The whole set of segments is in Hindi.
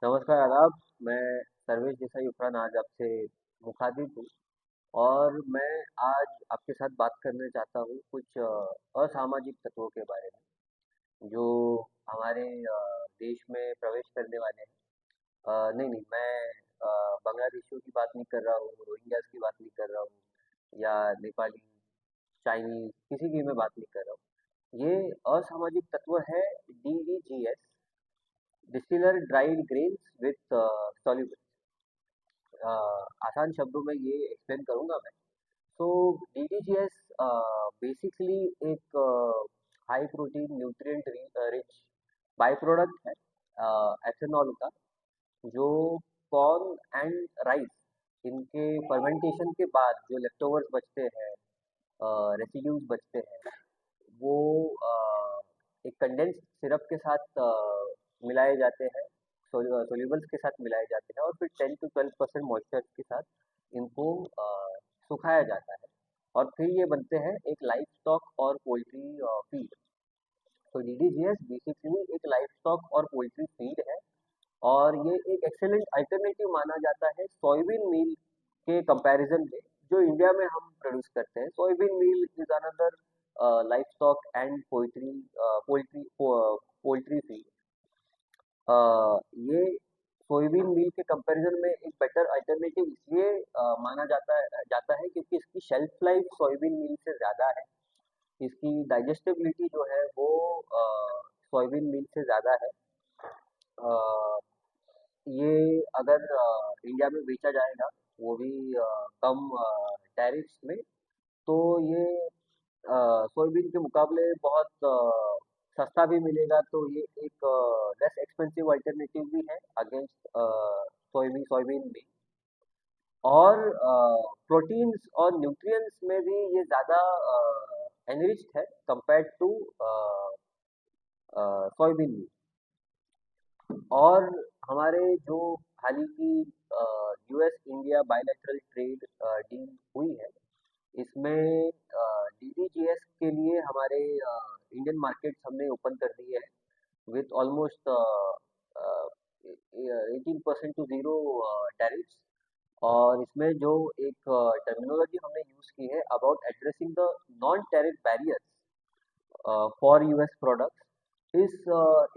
नमस्कार आदाब। मैं सर्वेश देसाई उपरान आज आपसे मुखातिब हूँ और मैं आज आपके साथ बात करना चाहता हूँ कुछ असामाजिक तत्वों के बारे में जो हमारे देश में प्रवेश करने वाले हैं। नहीं नहीं, मैं बांग्लादेशियों की बात नहीं कर रहा हूँ, रोहिंग्यास की बात नहीं कर रहा हूँ या नेपाली, चाइनीज, किसी की मैं बात नहीं कर रहा हूँ। ये असामाजिक तत्व है DDGS, distiller dried grains with soluble. आसान शब्दों में ये एक्सप्लेन करूंगा मैं। तो DDGS बेसिकली एक high protein nutrient rich by product है एथेनॉल का, जो कॉर्न एंड राइस, इनके फर्मेंटेशन के बाद जो लेफ्टओवर्स बचते हैं, रेसिड्यूज बचते हैं, वो एक कंडेंस्ड सिरप के साथ मिलाए जाते हैं, सोल्यूबल्स के साथ मिलाए जाते हैं और फिर 10 to 12% मॉइस्चर के साथ इनको सुखाया जाता है और फिर ये बनते हैं एक लाइफ स्टॉक और पोल्ट्री फीड। तो DDGS बेसिकली एक लाइफ स्टॉक और पोल्ट्री फीड है और ये एक एक्सेलेंट अल्टरनेटिव माना जाता है सोयाबीन मील के कंपैरिजन में, जो इंडिया में हम प्रोड्यूस करते हैं। Soybean meal is another livestock and poultry poultry poultry feed. ये सोयाबीन मील के कंपैरिजन में एक बेटर अल्टरनेटिव इसलिए माना जाता है क्योंकि इसकी शेल्फ लाइफ सोयाबीन मील से ज़्यादा है। इसकी डाइजेस्टिबिलिटी जो है वो सोयाबीन मील से ज़्यादा है। अ, ये अगर इंडिया में बेचा जाएगा, वो भी कम टैरिफ्स में, तो ये सोयाबीन के मुकाबले बहुत सस्ता भी मिलेगा। तो ये एक लेस एक्सपेंसिव अल्टरनेटिव भी है अगेंस्ट सोयाबीन भी। और प्रोटीन्स और न्यूट्रिएंट्स में भी ये ज़्यादा एनरिच्ड है कंपेयर्ड टू सोयाबीन भी। और हमारे जो हाल ही की US India bilateral trade deal हुई है, इसमें DDGS के लिए हमारे इंडियन मार्केट्स हमने ओपन कर दी है विथ ऑलमोस्ट 18% to 0 टैरिफ्स। और इसमें जो एक टर्मिनोलॉजी हमने यूज़ की है about addressing the non tariff barriers for US products, इस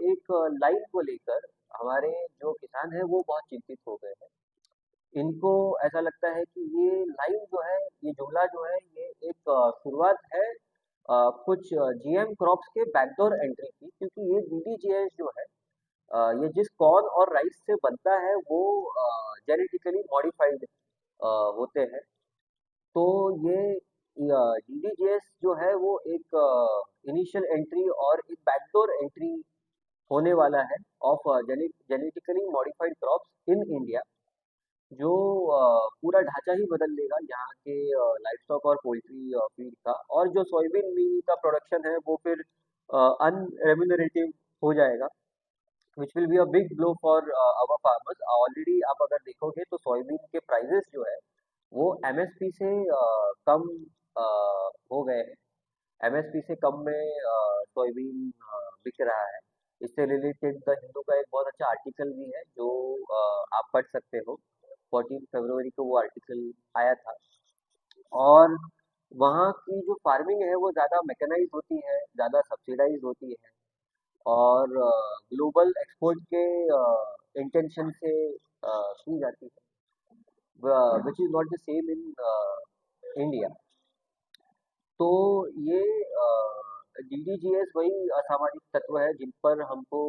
एक लाइन को लेकर हमारे जो किसान हैं वो बहुत चिंतित हो गए हैं। इनको ऐसा लगता है कि ये लाइन जो है, ये जुमला जो है, ये एक शुरुआत है कुछ GM क्रॉप्स के बैकडोर एंट्री की, क्योंकि ये DDGS जो है, ये जिस कॉर्न और राइस से बनता है वो जेनेटिकली मॉडिफाइड होते हैं। तो ये DDGS जो है वो एक इनिशियल एंट्री और एक बैकडोर एंट्री होने वाला है of genetically modified crops in India, जो पूरा ढांचा ही बदल देगा यहाँ के लाइवस्टॉक और पोल्ट्री फीड का। और जो सोयाबीन मील का प्रोडक्शन है वो फिर अनरेम्यूनरेटिव हो जाएगा, which will be a big blow for our farmers. Already आप अगर देखोगे तो सोयाबीन के प्राइजेस जो है वो MSP से कम हो गए हैं। MSP से कम में सोयाबीन बिक रहा है। इससे रिलेटेड द हिंदू का एक बहुत अच्छा आर्टिकल भी है जो आप पढ़ सकते हो। 14 फरवरी को वो आर्टिकल आया था। और वहाँ की जो फार्मिंग है वो ज़्यादा मैकेनाइज होती है, ज़्यादा सब्सिडाइज होती है और ग्लोबल एक्सपोर्ट के इंटेंशन से की जाती है, which is not the same in India. तो ये DDGS वही असामाजिक तत्व है जिन पर हमको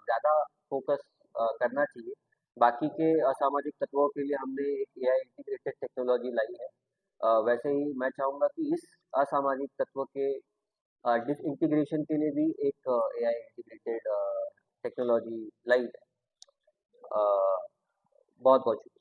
ज़्यादा फोकस करना चाहिए। बाकी के असामाजिक तत्वों के लिए हमने एक AI इंटीग्रेटेड टेक्नोलॉजी लाई है। वैसे ही मैं चाहूँगा कि इस असामाजिक तत्व के डिसइंटीग्रेशन के लिए भी एक AI इंटीग्रेटेड टेक्नोलॉजी लाई है। बहुत बहुत शुक्रिया।